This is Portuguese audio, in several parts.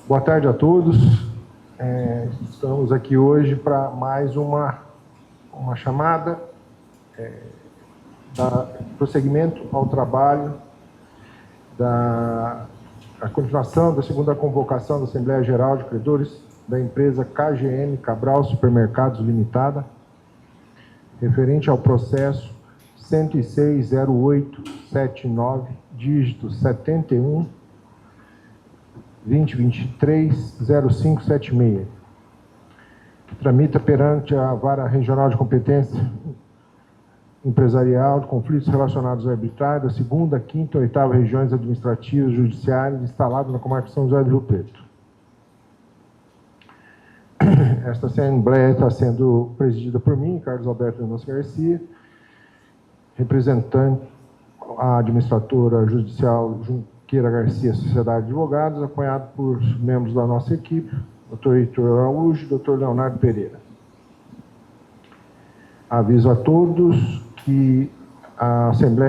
Boa tarde a todos. Estamos aqui hoje para mais uma chamada, prosseguimento ao trabalho a continuação da segunda convocação da Assembleia Geral de Credores da empresa KGM Cabral Supermercados Limitada, referente ao processo 106.0879, dígito 71, 2023-0576, que tramita perante a Vara Regional de Competência Empresarial de Conflitos Relacionados ao Arbitrário da 2ª, 5ª e 8ª Regiões Administrativas Judiciárias instalado na comarca de São José do Rio Preto. Esta Assembleia está sendo presidida por mim, Carlos Alberto Mendonça Garcia, representante a administradora judicial Junqueira Garcia, Sociedade de Advogados, apoiado por membros da nossa equipe, Dr. Heitor Araújo e Dr. Leonardo Pereira. Aviso a todos que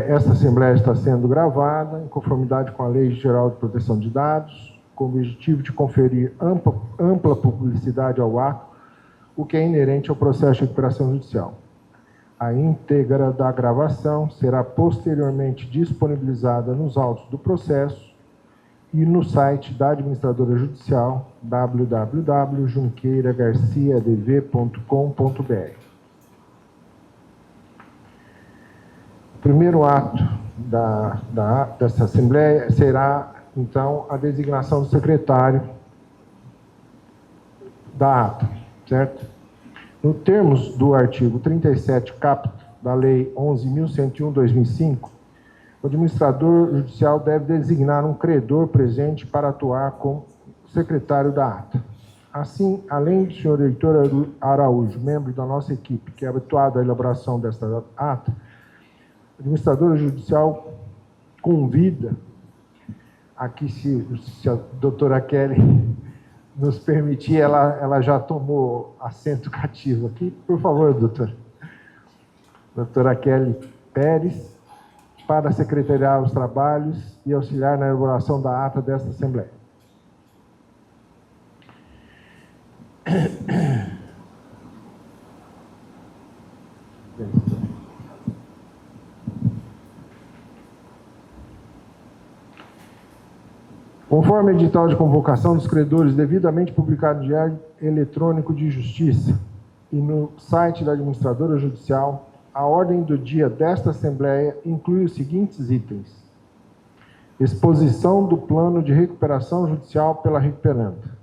esta Assembleia está sendo gravada em conformidade com a Lei Geral de Proteção de Dados, com o objetivo de conferir ampla publicidade ao ato, o que é inerente ao processo de recuperação judicial. A íntegra da gravação será posteriormente disponibilizada nos autos do processo e no site da administradora judicial, www.junqueiragarciadv.com.br. O primeiro ato dessa Assembleia será, então, a designação do secretário da ata, certo? No termos do artigo 37, caput da Lei 11.101/2005, o administrador judicial deve designar um credor presente para atuar como secretário da ata. Assim, além do senhor Heitor Araújo, membro da nossa equipe, que é habituado à elaboração desta ata, a administradora judicial convida, aqui se a doutora Kelly nos permitir, ela já tomou assento cativo aqui. Por favor, doutora. Doutora Kelly Pérez, para secretariar os trabalhos e auxiliar na elaboração da ata desta Assembleia. Conforme edital de convocação dos credores devidamente publicado no Diário Eletrônico de Justiça e no site da administradora judicial, a ordem do dia desta Assembleia inclui os seguintes itens: exposição do plano de recuperação judicial pela recuperanda,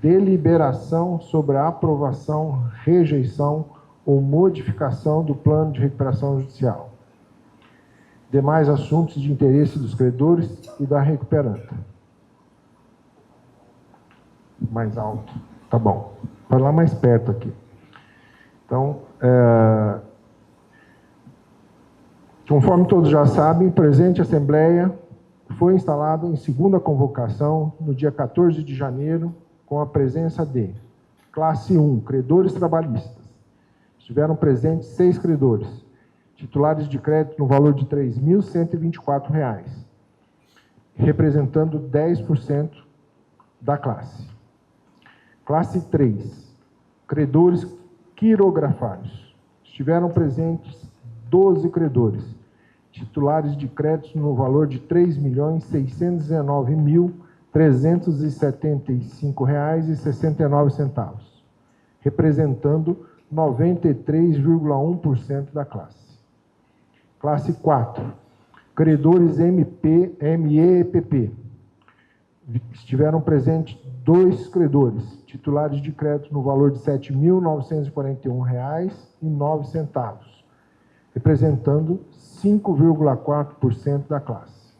deliberação sobre a aprovação, rejeição ou modificação do plano de recuperação judicial, demais assuntos de interesse dos credores e da recuperanda. Mais alto. Tá bom. Vai lá mais perto aqui. Então, conforme todos já sabem, presente Assembleia foi instalada em segunda convocação no dia 14 de janeiro, com a presença de classe 1, credores trabalhistas. Estiveram presentes 6 credores, titulares de crédito no valor de R$ 3.124, representando 10% da classe. Classe 3, credores quirografários. Estiveram presentes 12 credores, titulares de crédito no valor de R$ 3.619.375,69, representando 93,1% da classe. Classe 4, credores MEPP. Estiveram presentes 2 credores, titulares de crédito no valor de R$ 7.941,09, representando 5,4% da classe.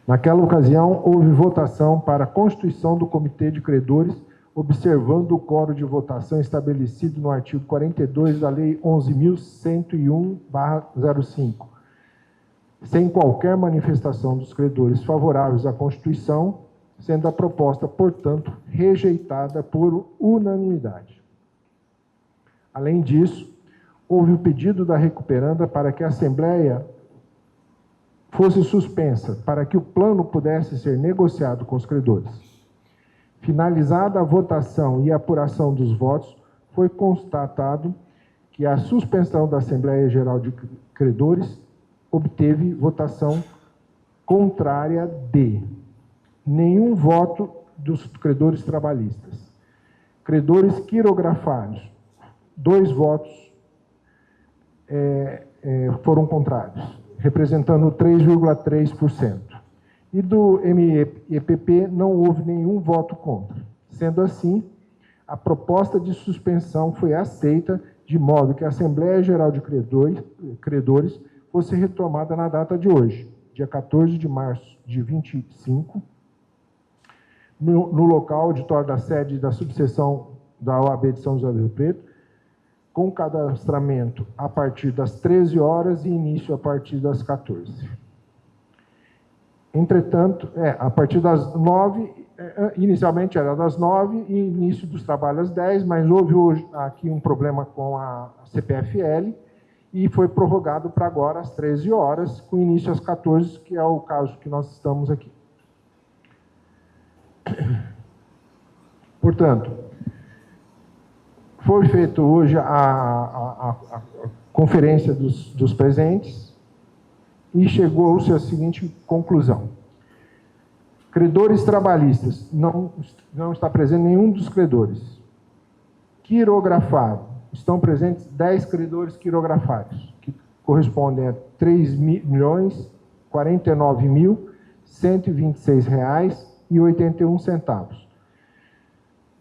Naquela ocasião, houve votação para a constituição do Comitê de Credores, observando o quórum de votação estabelecido no artigo 42 da Lei 11.101/05, sem qualquer manifestação dos credores favoráveis à Constituição, sendo a proposta, portanto, rejeitada por unanimidade. Além disso, houve o pedido da recuperanda para que a Assembleia fosse suspensa para que o plano pudesse ser negociado com os credores. Finalizada a votação e a apuração dos votos, foi constatado que a suspensão da Assembleia Geral de Credores obteve votação contrária de nenhum voto dos credores trabalhistas. Credores quirografários, 2 votos foram contrários, representando 3,3%. E do MEPP não houve nenhum voto contra. Sendo assim, a proposta de suspensão foi aceita, de modo que a Assembleia Geral de Credores fosse retomada na data de hoje, dia 14 de março de 25, no local auditório da sede da subseção da OAB de São José do Rio Preto, com cadastramento a partir das 13 horas e início a partir das 14. Entretanto, a partir das 9, inicialmente era das 9 e início dos trabalhos às 10, mas houve hoje aqui um problema com a CPFL e foi prorrogado para agora às 13 horas, com início às 14, que é o caso que nós estamos aqui. Portanto, foi feita hoje a conferência dos presentes e chegou-se à seguinte conclusão. Credores trabalhistas, não está presente nenhum dos credores. Quirografado, estão presentes 10 credores quirografados, que correspondem a R$ 3.049.126,81.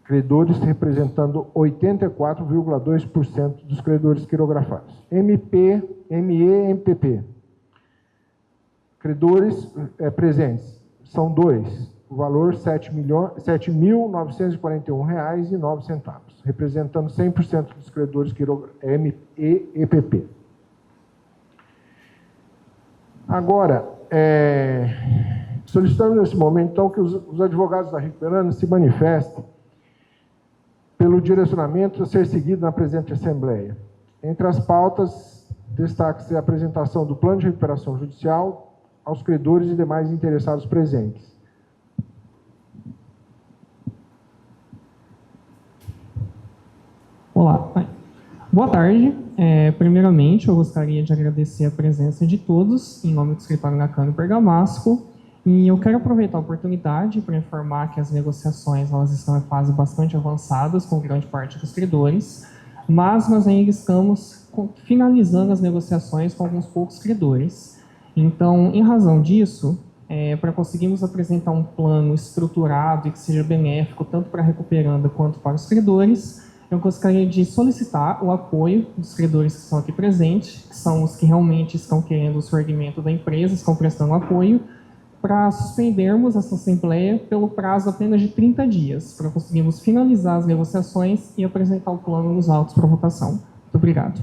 Credores representando 84,2% dos credores quirografados. MP, ME, MPP. Credores presentes são 2, o valor R$ 7.941,09, representando 100% dos credores ME e EPP. Agora, solicitamos nesse momento, então, que os advogados da Recuperando se manifestem pelo direcionamento a ser seguido na presente Assembleia. Entre as pautas, destaque-se a apresentação do plano de recuperação judicial aos credores e demais interessados presentes. Olá, boa tarde. Primeiramente, eu gostaria de agradecer a presença de todos, em nome do escritório Nakano Bergamasco, e eu quero aproveitar a oportunidade para informar que as negociações elas estão em fase bastante avançadas com grande parte dos credores, mas nós ainda estamos finalizando as negociações com alguns poucos credores. Então, em razão disso, para conseguirmos apresentar um plano estruturado e que seja benéfico tanto para a recuperanda quanto para os credores, eu gostaria de solicitar o apoio dos credores que estão aqui presentes, que são os que realmente estão querendo o surgimento da empresa, estão prestando apoio, para suspendermos essa Assembleia pelo prazo apenas de 30 dias, para conseguirmos finalizar as negociações e apresentar o plano nos autos para votação. Muito obrigado.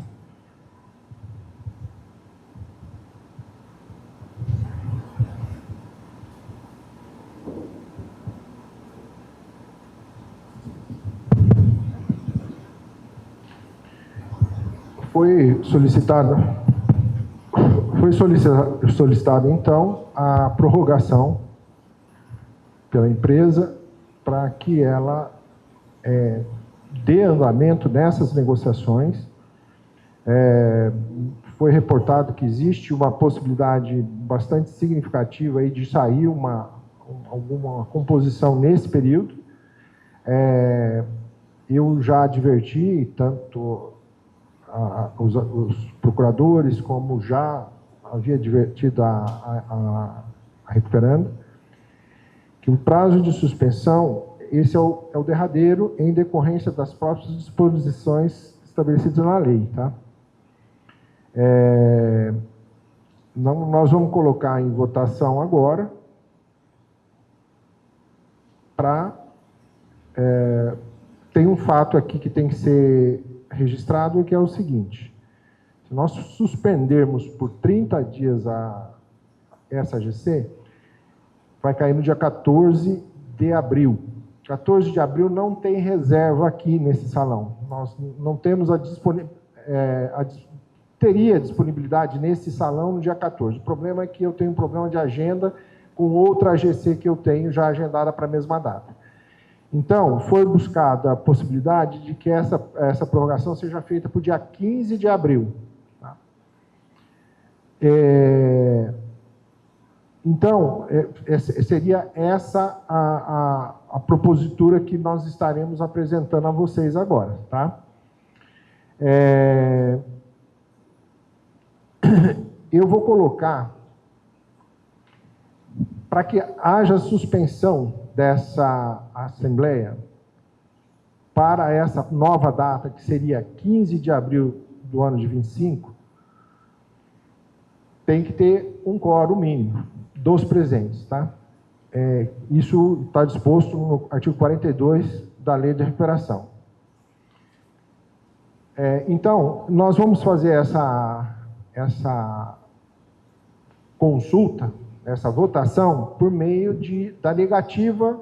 Foi solicitada, então, a prorrogação pela empresa para que ela dê andamento nessas negociações. Foi reportado que existe uma possibilidade bastante significativa aí de sair alguma composição nesse período. Eu já adverti, tanto os procuradores, como já havia advertido a recuperanda, que o prazo de suspensão, esse é o derradeiro em decorrência das próprias disposições estabelecidas na lei, tá? Nós vamos colocar em votação agora tem um fato aqui que tem que ser registrado, que é o seguinte: se nós suspendermos por 30 dias essa AGC, vai cair no dia 14 de abril. 14 de abril não tem reserva aqui nesse salão. Nós não temos teria disponibilidade nesse salão no dia 14. O problema é que eu tenho um problema de agenda com outra AGC que eu tenho já agendada para a mesma data. Então, foi buscada a possibilidade de que essa prorrogação seja feita para o dia 15 de abril. Tá? Então, seria essa a propositura que nós estaremos apresentando a vocês agora. Tá? Eu vou colocar, para que haja suspensão dessa Assembleia, para essa nova data, que seria 15 de abril do ano de 25, tem que ter um quórum mínimo dos presentes. Tá? Isso está disposto no artigo 42 da Lei de Recuperação. Então, nós vamos fazer essa consulta, essa votação, por meio da negativa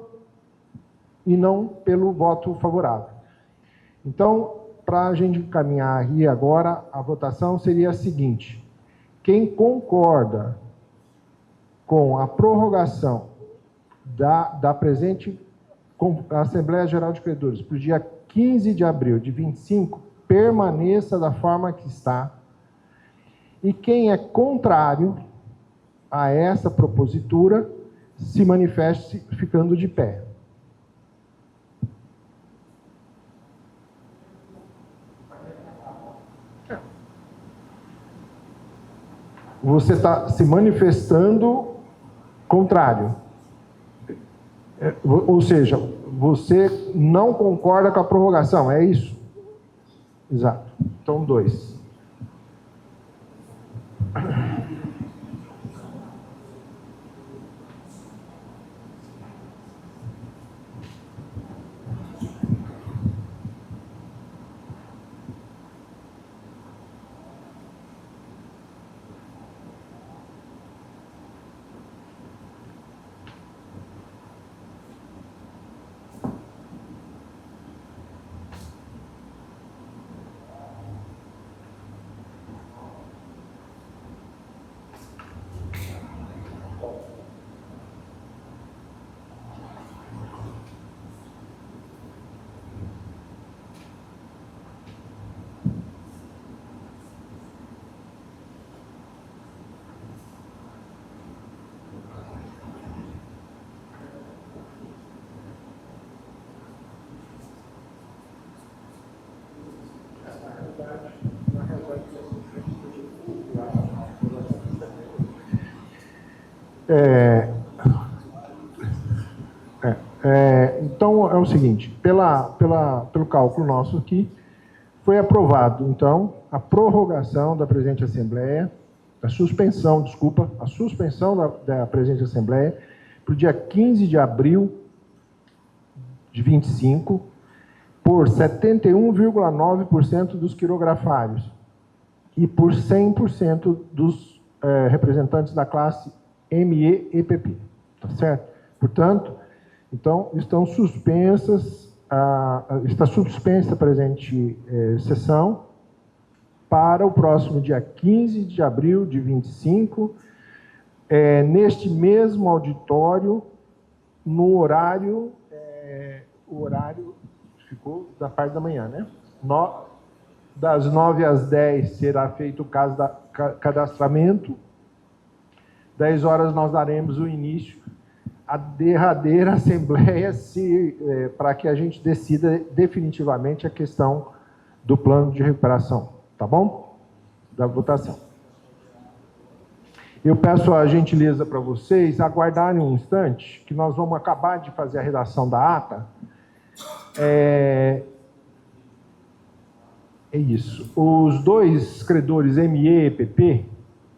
e não pelo voto favorável. Então, para a gente encaminhar aqui agora, a votação seria a seguinte: quem concorda com a prorrogação da presente Assembleia Geral de Credores para o dia 15 de abril de 25, permaneça da forma que está. E quem é contrário a essa propositura, se manifeste ficando de pé. Você está se manifestando contrário. Ou seja, você não concorda com a prorrogação, é isso? Exato. Então, 2. Então, é o seguinte, pelo cálculo nosso aqui, foi aprovado, então, a prorrogação da presente Assembleia, a suspensão da presente Assembleia, para o dia 15 de abril de 25, por 71,9% dos quirografários e por 100% dos representantes da classe ME e PP. Tá certo? Portanto, então, está suspensa a presente sessão para o próximo dia 15 de abril de 25, neste mesmo auditório, no horário, o horário ficou da parte da manhã, né? Das 9 às 10 será feito o caso da cadastramento, 10 horas nós daremos o início à derradeira assembleia para que a gente decida definitivamente a questão do plano de recuperação, tá bom? Da votação. Eu peço a gentileza para vocês aguardarem um instante, que nós vamos acabar de fazer a redação da ata. É isso. Os dois credores ME e PP,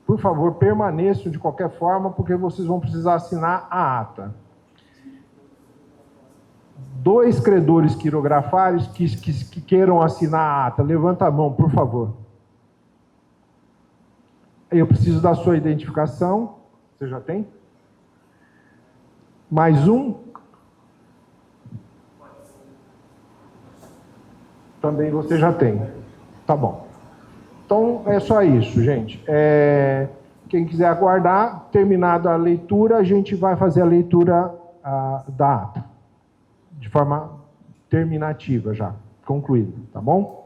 por favor, permaneçam de qualquer forma, porque vocês vão precisar assinar a ata. Dois credores quirografários que queiram assinar a ata, levanta a mão, por favor. Eu preciso da sua identificação. Você já tem? Mais um? Também você já tem. Tá bom. Então, é só isso, gente. Quem quiser aguardar, terminada a leitura, a gente vai fazer a leitura da ata, de forma terminativa já, concluída, tá bom?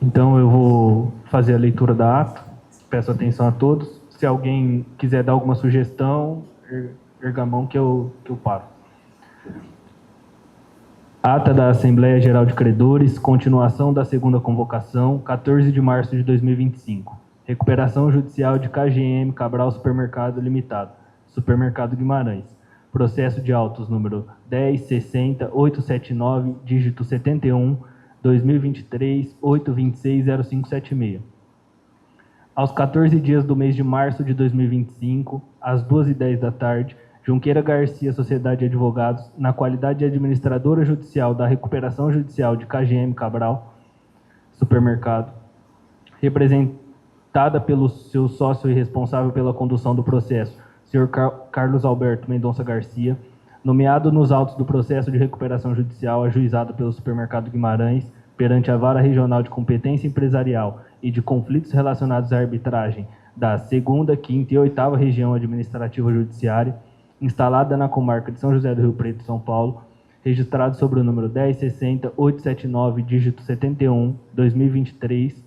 Então, eu vou fazer a leitura da ata. Peço atenção a todos. Se alguém quiser dar alguma sugestão, erga a mão que eu paro. Ata da Assembleia Geral de Credores, continuação da segunda convocação, 14 de março de 2025. Recuperação judicial de KGM Cabral Supermercado Limitado, Supermercado Guimarães. Processo de autos número 10.60.879, dígito 71, 2023, 826-0576. Aos 14 dias do mês de março de 2025, às 2h10 da tarde, Junqueira Garcia Sociedade de Advogados, na qualidade de administradora judicial da recuperação judicial de KGM Cabral Supermercado, representada pelo seu sócio e responsável pela condução do processo, Sr. Carlos Alberto Mendonça Garcia, nomeado nos autos do processo de recuperação judicial ajuizado pelo Supermercado Guimarães perante a Vara Regional de Competência Empresarial e de Conflitos Relacionados à Arbitragem da 2ª, 5ª e 8ª Região Administrativa Judiciária, instalada na comarca de São José do Rio Preto, São Paulo, registrado sobre o número 10.60.879, dígito 71, 2023,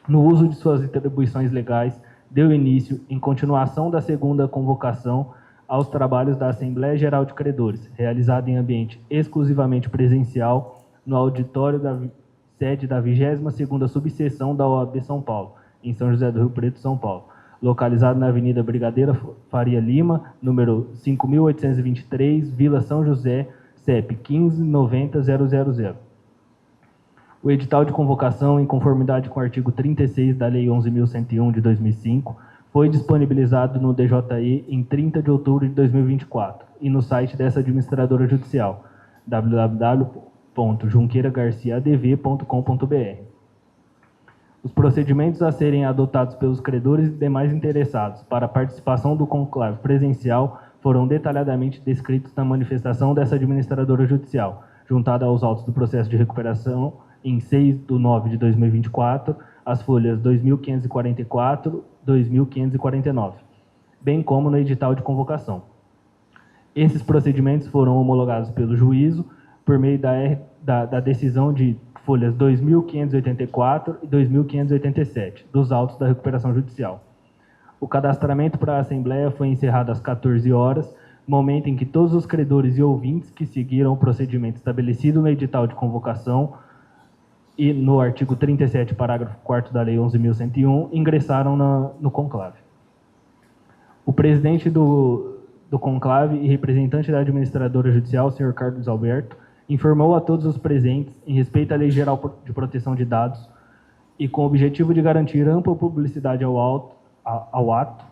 no uso de suas atribuições legais, deu início, em continuação da segunda convocação, aos trabalhos da Assembleia Geral de Credores, realizada em ambiente exclusivamente presencial, no auditório da sede da 22ª Subseção da OAB São Paulo, em São José do Rio Preto, São Paulo, localizado na Avenida Brigadeira Faria Lima, número 5.823, Vila São José, CEP 15.90.000. O edital de convocação, em conformidade com o artigo 36 da Lei 11.101 de 2005, foi disponibilizado no DJE em 30 de outubro de 2024 e no site dessa administradora judicial, www.junqueiragarciaadv.com.br. Os procedimentos a serem adotados pelos credores e demais interessados para a participação do conclave presencial foram detalhadamente descritos na manifestação dessa administradora judicial, juntada aos autos do processo de recuperação em 6/9/2024, as folhas 2.544, 2.549, bem como no edital de convocação. Esses procedimentos foram homologados pelo juízo por meio da decisão de folhas 2.584 e 2.587, dos autos da recuperação judicial. O cadastramento para a Assembleia foi encerrado às 14 horas, momento em que todos os credores e ouvintes que seguiram o procedimento estabelecido no edital de convocação e no artigo 37, parágrafo 4º da Lei 11.101, ingressaram no conclave. O presidente do conclave e representante da administradora judicial, Sr. Carlos Alberto, informou a todos os presentes, em respeito à Lei Geral de Proteção de Dados, e com o objetivo de garantir ampla publicidade ao ato,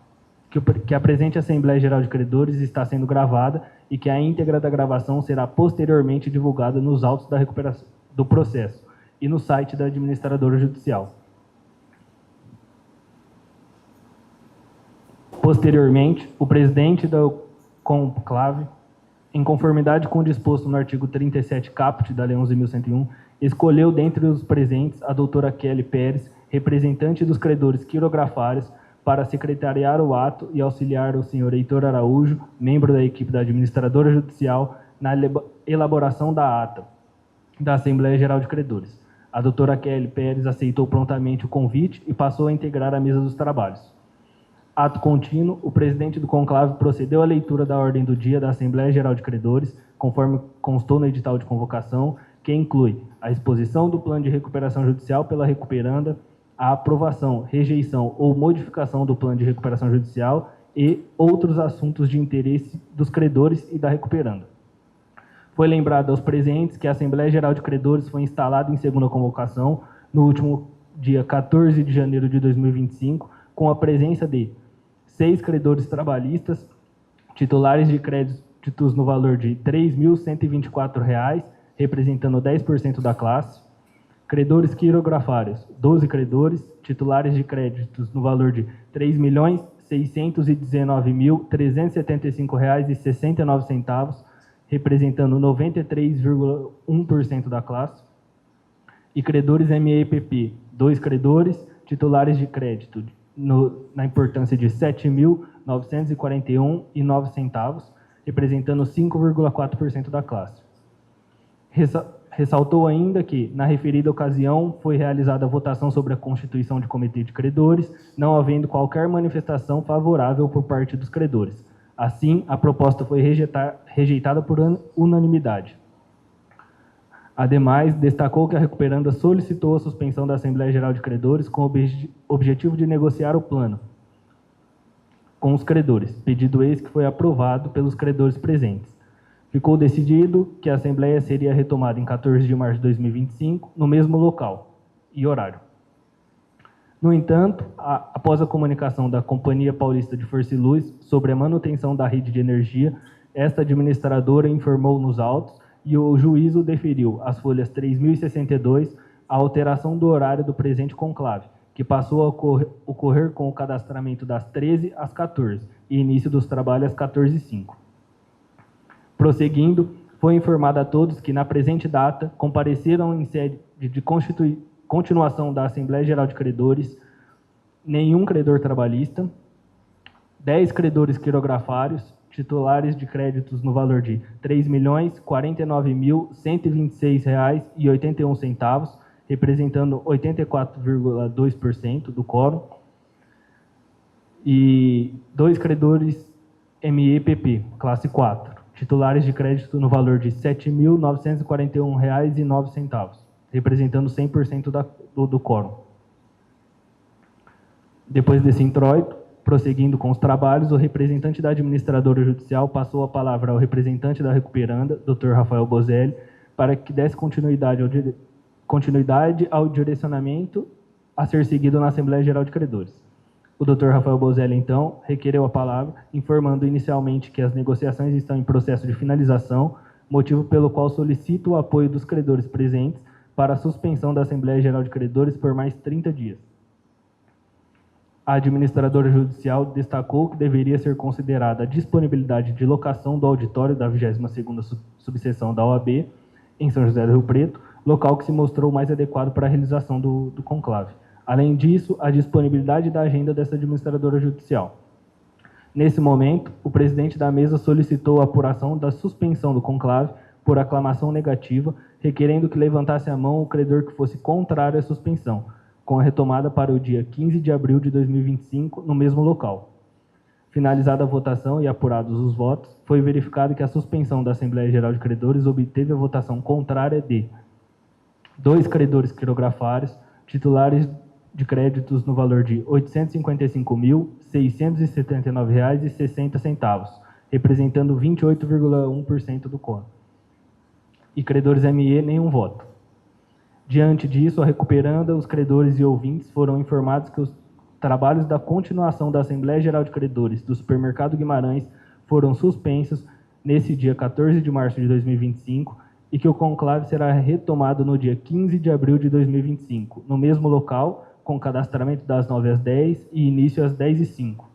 que a presente Assembleia Geral de Credores está sendo gravada e que a íntegra da gravação será posteriormente divulgada nos autos da recuperação do processo e no site da administradora judicial. Posteriormente, o presidente do conclave, em conformidade com o disposto no artigo 37 caput da Lei 11.101, escolheu dentre os presentes a doutora Kelly Pérez, representante dos credores quirografários, para secretariar o ato e auxiliar o senhor Heitor Araújo, membro da equipe da administradora judicial, na elaboração da ata, da Assembleia Geral de Credores. A doutora Kelly Pérez aceitou prontamente o convite e passou a integrar a mesa dos trabalhos. Ato contínuo, o presidente do conclave procedeu à leitura da ordem do dia da Assembleia Geral de Credores, conforme constou no edital de convocação, que inclui a exposição do plano de recuperação judicial pela recuperanda, a aprovação, rejeição ou modificação do plano de recuperação judicial e outros assuntos de interesse dos credores e da recuperanda. Foi lembrado aos presentes que a Assembleia Geral de Credores foi instalada em segunda convocação no último dia 14 de janeiro de 2025, com a presença de 6 credores trabalhistas, titulares de créditos no valor de R$ 3.124, representando 10% da classe, credores quirografários, 12 credores, titulares de créditos no valor de R$ 3.619.375,69, representando 93,1% da classe, e credores MEPP, 2 credores, titulares de crédito na importância de R$ 7.941,09, representando 5,4% da classe. Ressaltou ainda que, na referida ocasião, foi realizada a votação sobre a constituição de comitê de credores, não havendo qualquer manifestação favorável por parte dos credores. Assim, a proposta foi rejeitada por unanimidade. Ademais, destacou que a recuperanda solicitou a suspensão da Assembleia Geral de Credores com o objetivo de negociar o plano com os credores, pedido esse que foi aprovado pelos credores presentes. Ficou decidido que a Assembleia seria retomada em 14 de março de 2025, no mesmo local e horário. No entanto, após a comunicação da Companhia Paulista de Força e Luz sobre a manutenção da rede de energia, esta administradora informou nos autos e o juízo deferiu as folhas 3.062 a alteração do horário do presente conclave, que passou a ocorrer com o cadastramento das 13 às 14 e início dos trabalhos às 14h05. Prosseguindo, foi informado a todos que, na presente data, compareceram em sede de continuação da Assembleia Geral de Credores nenhum credor trabalhista, 10 credores quirografários, titulares de créditos no valor de R$ 3.049.126,81, representando 84,2% do quórum, e 2 credores MEPP, classe 4, titulares de crédito no valor de R$ 7.941,09, representando 100% do quórum. Depois desse introito, prosseguindo com os trabalhos, o representante da administradora judicial passou a palavra ao representante da recuperanda, Dr. Rafael Bozelli, para que desse continuidade ao direcionamento a ser seguido na Assembleia Geral de Credores. O Dr. Rafael Bozelli, então, requereu a palavra, informando inicialmente que as negociações estão em processo de finalização, motivo pelo qual solicita o apoio dos credores presentes para a suspensão da Assembleia Geral de Credores por mais 30 dias. A administradora judicial destacou que deveria ser considerada a disponibilidade de locação do auditório da 22ª subseção da OAB, em São José do Rio Preto, local que se mostrou mais adequado para a realização do conclave. Além disso, a disponibilidade da agenda dessa administradora judicial. Nesse momento, o presidente da mesa solicitou a apuração da suspensão do conclave por aclamação negativa, requerendo que levantasse a mão o credor que fosse contrário à suspensão, com a retomada para o dia 15 de abril de 2025, no mesmo local. Finalizada a votação e apurados os votos, foi verificado que a suspensão da Assembleia Geral de Credores obteve a votação contrária de 2 credores quirografários, titulares de créditos no valor de R$ 855.679,60, representando 28,1% do quórum. E credores ME, nenhum voto. Diante disso, a recuperanda, os credores e ouvintes foram informados que os trabalhos da continuação da Assembleia Geral de Credores do Supermercado Guimarães foram suspensos nesse dia 14 de março de 2025 e que o conclave será retomado no dia 15 de abril de 2025, no mesmo local, com cadastramento das 9 às 10 e início às 10h05.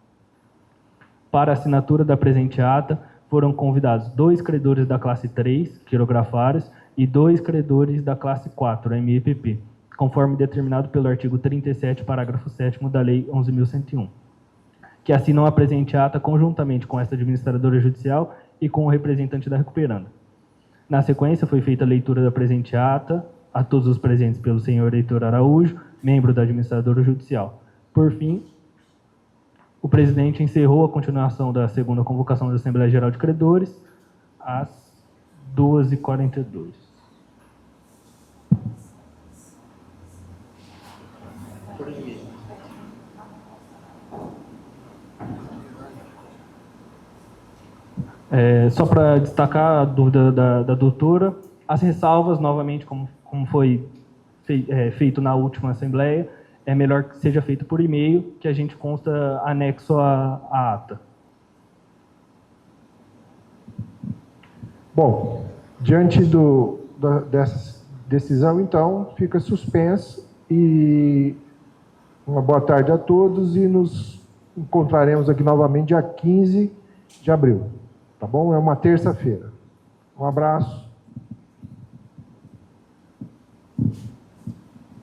Para a assinatura da presente ata, foram convidados 2 credores da classe 3, quirografários, e 2 credores da classe 4, MEPP, conforme determinado pelo artigo 37, parágrafo 7º da Lei 11.101, que assinam a presente ata conjuntamente com esta administradora judicial e com o representante da recuperanda. Na sequência, foi feita a leitura da presente ata a todos os presentes pelo senhor Heitor Araújo, membro da administradora judicial. Por fim, o presidente encerrou a continuação da segunda convocação da Assembleia Geral de Credores às 2h42. Só para destacar a dúvida da doutora, as ressalvas, novamente, como foi feito na última Assembleia, é melhor que seja feito por e-mail, que a gente consta anexo à ata. Bom, diante dessa decisão, então, fica suspenso e uma boa tarde a todos e nos encontraremos aqui novamente dia 15 de abril, tá bom? É uma terça-feira. Um abraço.